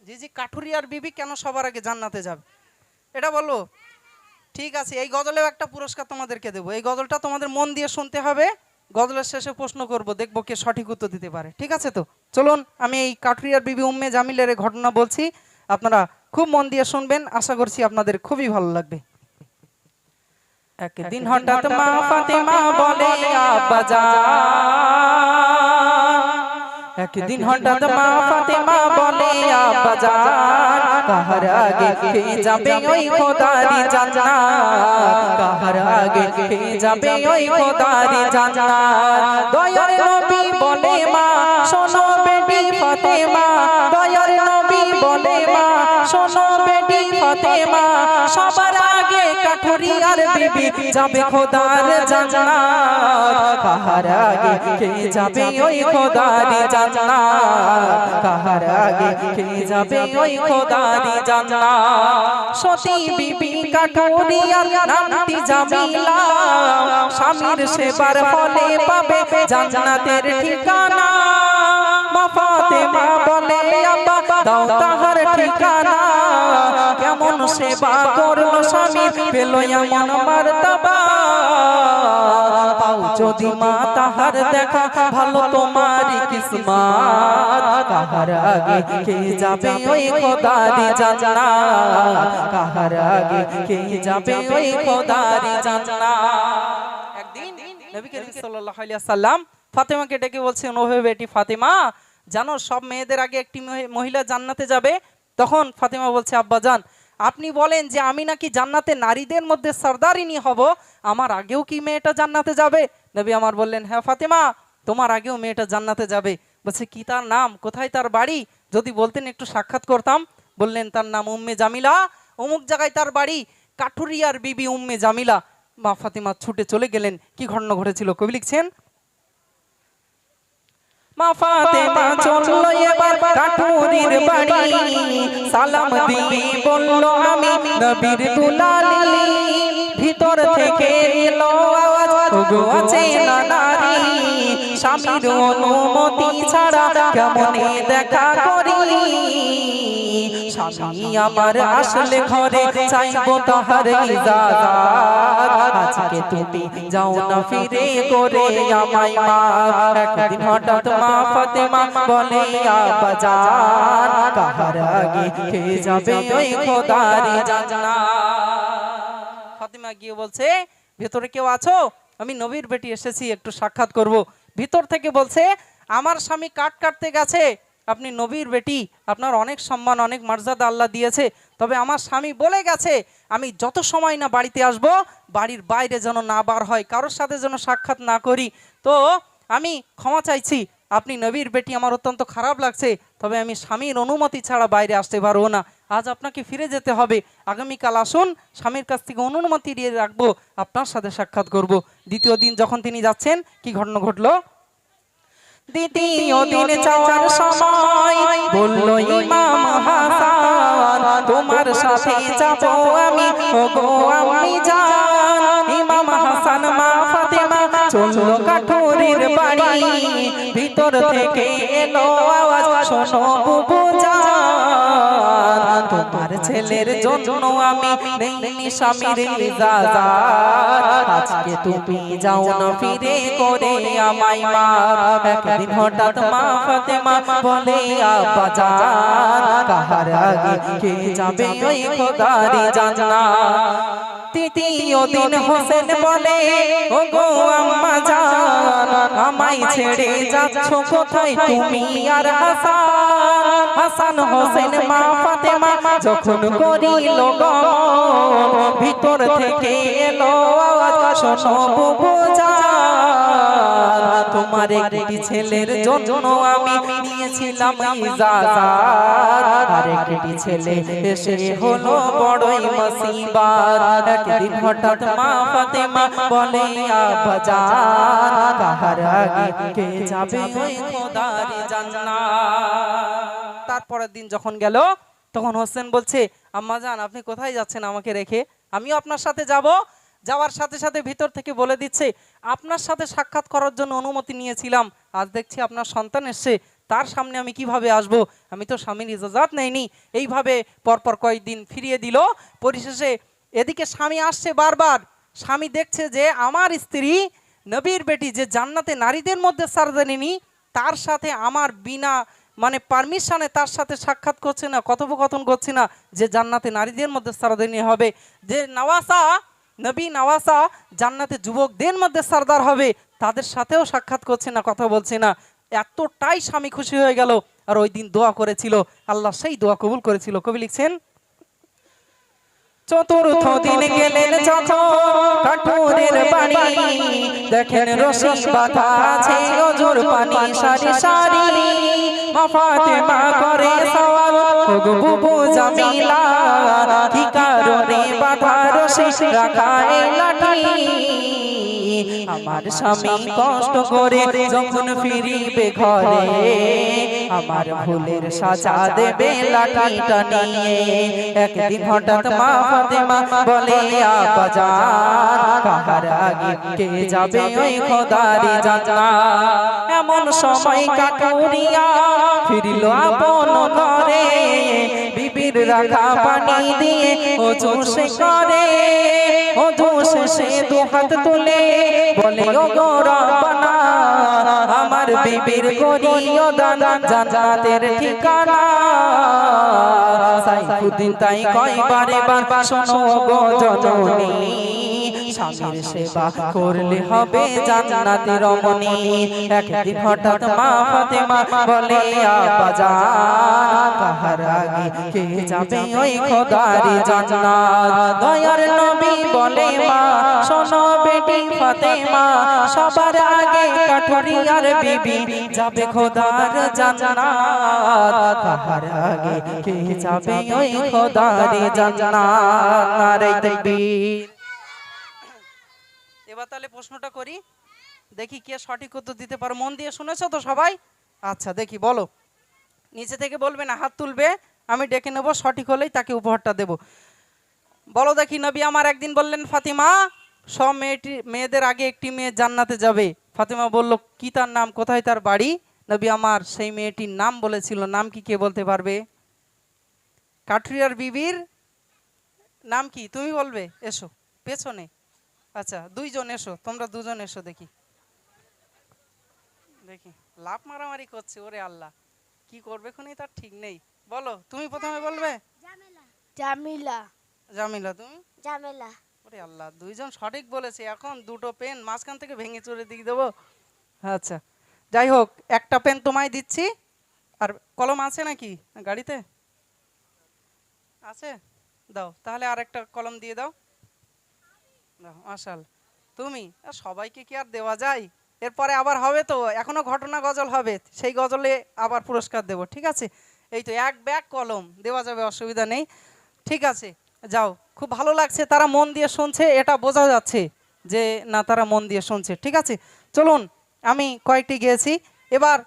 জি জি, কাঠুরিয়ার বিবি কেন সবার আগে জান্নাতে যাবে এটা বলো। ঠিক আছে, এই গজলেও একটা পুরস্কার তোমাদেরকে দেবো। এই গজলটা তোমাদের মন দিয়ে শুনতে হবে। গজলের শেষে প্রশ্ন করব, দেখবো কে সঠিক উত্তর দিতে পারে। ঠিক আছে তো? চলুন, আমি এই কাঠুরিয়ার বিবি উম্মে জামিলের এই ঘটনা বলছি, আপনারা খুব মন দিয়ে শুনবেন। আশা করছি আপনাদের খুবই ভালো লাগবে। একদিন হঠাৎ মা ফাতেমা বলে আব্বাজান, একদিন হঠাৎ মা ফাতেমা বলে আব্বাজান, কাহার আগে কে যাবে ওই খোদারি জান্নাত, কাহার আগে কে যাবে ওই খোদারি জান্নাত। দয়ার নবী বলে মা শোনো বেটি ফাতেমা, দয়ার নবী বলে মা শোনো বেটি ফাতেমা, সবার আগে কাঠুরিয়ার বিবি যাবে খোদার জান্নাত, কাহার আগে কে যাবে ওই খোদারি জান্নাত, কাহার আগে কে যাবে ওই খোদারি জান্নাত। সতী বিবি কাঠুরিয়ার নামটি জামিলা, স্বামীর সেবার ফলে পাবে জান্নাতের ঠিকানা। মা ফাতেমা বলে আব্বা দাও তাহার ঠিকানা, কেমন সেবা করলো স্বামী পেল এমন মারতাবা। পাও যদি মা তাহার দেখা ভালো তোমারই কিসমত, কাহার আগে কে যাবে ওই খোদারি জান্নাত, কাহার আগে কে যাবে ওই খোদারি জান্নাত। একদিন নবী করিম সাল্লাল্লাহু আলাইহি ওয়াসাল্লাম ফাতেমাকে ডেকে বলছেন, ওহে বেটি ফাতেমা, জানো সব মেয়েদের আগে একটি মহিলা জান্নাতে যাবে। তখন ফাতেমা বলছে, আব্বাজান আপনি বলেন যে আমি নাকি জান্নাতে নারীদের মধ্যে সরদারিনী হব, আমার আগেও কি মেয়েটা জান্নাতে যাবে? নবী আমার বললেন, হ্যাঁ ফাতেমা, তোমার আগেও মেয়েটা জান্নাতে যাবে। বলছে, কি তার নাম, কোথায় তার বাড়ি, যদি বলতেন একটু সাক্ষাৎ করতাম। বললেন, তার নাম উম্মে জামিলা, অমুক জায়গায় তার বাড়ি, কাঠুরিয়ার বিবি উম্মে জামিলা। মা ফাতেমা ছুটে চলে গেলেন। কি ঘটনা ঘটেছিল কবি লিখছেন, মা ফাতেমা চললো এবার কাঠুরির বাড়ি, সালাম দিয়ে বলল আমি নবীর দুলালি, ভিতর থেকে এলো আওয়াজ ওগো আছে না নারী, স্বামীর অনুমতি ছাড়া কেমনে দেখা করি, স্বামী আমার আসলে ঘরে চাইবো তাহার ইজাজত, আজকে তুমি যাও না ফিরে করে আমায় মা। একদিন হঠাৎ মা ফাতেমা বলে আব্বাজান, কাহার আগে কে যাবে ওই খোদারি জান্নাত। ফাতেমা গিয়ে বলছে, ভেতরে কেউ আছো? আমি নবীর বেটি এসেছি, একটু সাক্ষাৎ করব। ভিতর থেকে বলছে, আমার স্বামী কাঠ কাটতে গেছে, আপনি নবীর বেটি, আপনার অনেক সম্মান অনেক মর্যাদা আল্লাহ দিয়েছে, তবে আমার স্বামী বলে গেছে আমি যত সময় না বাড়িতে আসব, বাড়ির বাইরে যেন না বার হয়, কারোর সাথে যেন সাক্ষাৎ না করি। তো আমি ক্ষমা চাইছি, আপনি নবীর বেটি, আমার অত্যন্ত খারাপ লাগছে, তবে আমি স্বামীর অনুমতি ছাড়া বাইরে আসতে পারবো না। আজ আপনাকে ফিরে যেতে হবে, আগামীকাল আসুন, স্বামীর কাছ থেকে অনুমতি দিয়ে রাখবো, আপনার সাথে সাক্ষাৎ করব। দ্বিতীয় দিন যখন তিনি যাচ্ছেন, কি ঘটনা ঘটলো, দ্বিতীয় দিন যাওয়ার সময় বলল ইমাম হাসান, তোমার সাথে যাব আমি ওগো আম্মি জান। ইমাম হাসান মা ফাতেমা চলল কাঠুরির বাড়ি, ভিতর থেকে এলো আওয়াজ শোনো বুবু জান, তোমার ছেলের জন্য আমি নেইনি স্বামীর ইজাজত, আজকে তুমি যাও না ফিরে করে আমায় মা। একদিন হঠাৎ মা ফাতেমা বলে আব্বাজান, কাহার আগে কে যাবে ওই খোদারি জান্নাত। তৃতীয় দিন হোসেন বলে, ওগো আম্মা জান, আমায় ছেড়ে যাচ্ছ কোথায় তুমি আর হাসান? হাসান হোসেন মা ফাতেমা যখন করিল গমন, ভিতর থেকে এলো আওয়াজ শোনো বুবু জান, তোমার একটি ছেলের জন্য আমি নিয়েছিলাম ইজাজত, আর একটি ছেলে এসে হলো বড়ই মুসিবত। একদিন হঠাৎ মা ফাতেমা বলে আব্বাজান, কাহার আগে কে যাবে ওই খোদারি জান্নাত। তারপরের দিন যখন গেল, তখন হোসেন বলছে, আম্মা জান আপনি কোথায় যাচ্ছেন আমাকে রেখে? আমিও আপনার সাথে যাব। যাওয়ার সাথে সাথে ভিতর থেকে বলে দিচ্ছে, আপনার সাথে সাক্ষাৎ করার জন্য অনুমতি নিয়েছিলাম, আজ দেখছি আপনার সন্তান এসছে, তার সামনে আমি কিভাবে আসব, আমি তো স্বামীর ইজাজত নেইনি। এইভাবে পরপর কয়েকদিন ফিরিয়ে দিল। পরিশেষে এদিকে স্বামী আসছে বারবার, স্বামী দেখছে যে আমার স্ত্রী নবীর বেটি যে জান্নাতে নারীদের মধ্যে সারদানিনি, তার সাথে আমার বিনা মানে পারমিশনে তার সাথে সাক্ষাৎ করছে না, কথোপকথন করছে না, যে জান্নাতে নারীদের মধ্যে সারদানি হবে, যে নওয়াসা নবী নওয়াসা জান্নাতে যুবকদের মধ্যে সর্দার হবে, তাদের সাথেও সাক্ষাৎ করছে না, কথা বলছে না। এতটাই স্বামী খুশি হয়ে গেল। আর ওই দিন দোয়া করেছিল, আল্লাহ সেই দোয়া কবুল করেছিল। কবি লিখছেন, চতুর্থ দিন গেলেন যখন কাঠুরের বাড়ি, দেখেন রশি বাঁধা আছে অজুর পানি সারি সারি। মা ফাতেমা করে সওয়াল, ওগো বুবু জামিলা, কি কারণে বাঁধা রশি রাখা এই লাঠি? আমার স্বামী কষ্ট করে যখন ফিরিবে ঘরে, আমার ভুলের সাজা দেবে লাঠিটা নিয়ে। একদিন হঠাৎ মা ফাতেমা বলে, আব্বাজান কাহার আগে কে যাবে ওই খোদারি জান্নাত? এমন সময় কাঠুরিয়া ফিরিল আপন ঘরে, বিবির রাখা পানি দিয়ে ওযু সে করে। ওযু শেষে দু হাত তুলে বলে, ওগো রব্বানা, আমার বিবির করিও দান জান্নাতের ঠিকানা। সাইফুদ্দিন তাই কয় বারে বার, শোনো গো জননী, স্বামীর সেবা করলে হবে জান্নাতের রমণী। একদিন হঠাৎ মা ফাতেমা বলে, আব্বাজান কাহার আগে কে যাবে ওই খোদারি জান্নাত? দয়ার নবী বলে, মা শোনো বেটি ফাতেমা, সবার আগে কাঠুরিয়ার বিবি যাবে খোদার জান্নাত। কাহার আগে কে যাবে ওই খোদারি জান্নাত? নারে তাকবীর। এবার তাহলে প্রশ্নটা করি, দেখি কে সঠিক উত্তর দিতে পারো। মন দিয়ে শুনেছো তো সবাই? আচ্ছা দেখি বলো, নিচে থেকে বলবে না, হাত তুলবে, আমি ডেকে নেবো, সঠিক হলেই তাকে উপহারটা দেব। বলো দেখি, নবী আমার একদিন বললেন, ফাতিমা সব মেয়েদের আগে একটি মেয়ে জান্নাতে যাবে। ফাতিমা বলল, কি তার নাম, কোথায় তার বাড়ি? নবী আমার সেই মেয়েটির নাম বলেছিল, নাম কি কে বলতে পারবে? কাঠুরিয়ার বিবির নাম কি তুমি বলবে? এসো পেছনে। আচ্ছা দুইজন এসো, তোমরা দুজন এসো, দেখি দেখি লাভ মারামারি করছে, ওরে আল্লাহ কি করবে খুনি তার ঠিক নেই। বলো তুমি প্রথমে বলবে। জামিলা। জামিলা। তুমি? জামিলা। ওরে আল্লাহ, দুইজন সঠিক বলেছে, এখন দুটো পেন মাঝখান থেকে ভেঙে চুরে দিয়ে দেবো। আচ্ছা যাই হোক, একটা পেন তোমায় দিচ্ছি, আর কলম আছে নাকি গাড়িতে? আছে, দাও তাহলে আর একটা কলম দিয়ে দাও। মাশাআল্লাহ। তুমি সবাইকে কি আর দেওয়া যায়? এরপরে আবার হবে তো, এখনো ঘটনা গজল হবে, সেই গজলে আবার পুরস্কার দেব, ঠিক আছে? এই তো এক ব্যাগ কলম দেওয়া যাবে, অসুবিধা নেই, ঠিক আছে? যাও, খুব ভালো লাগছে, তারা মন দিয়ে শুনছে, এটা বোঝা যাচ্ছে যে না তারা মন দিয়ে শুনছে, ঠিক আছে? চলুন, আমি কয়েকটি গেয়েছি, এবার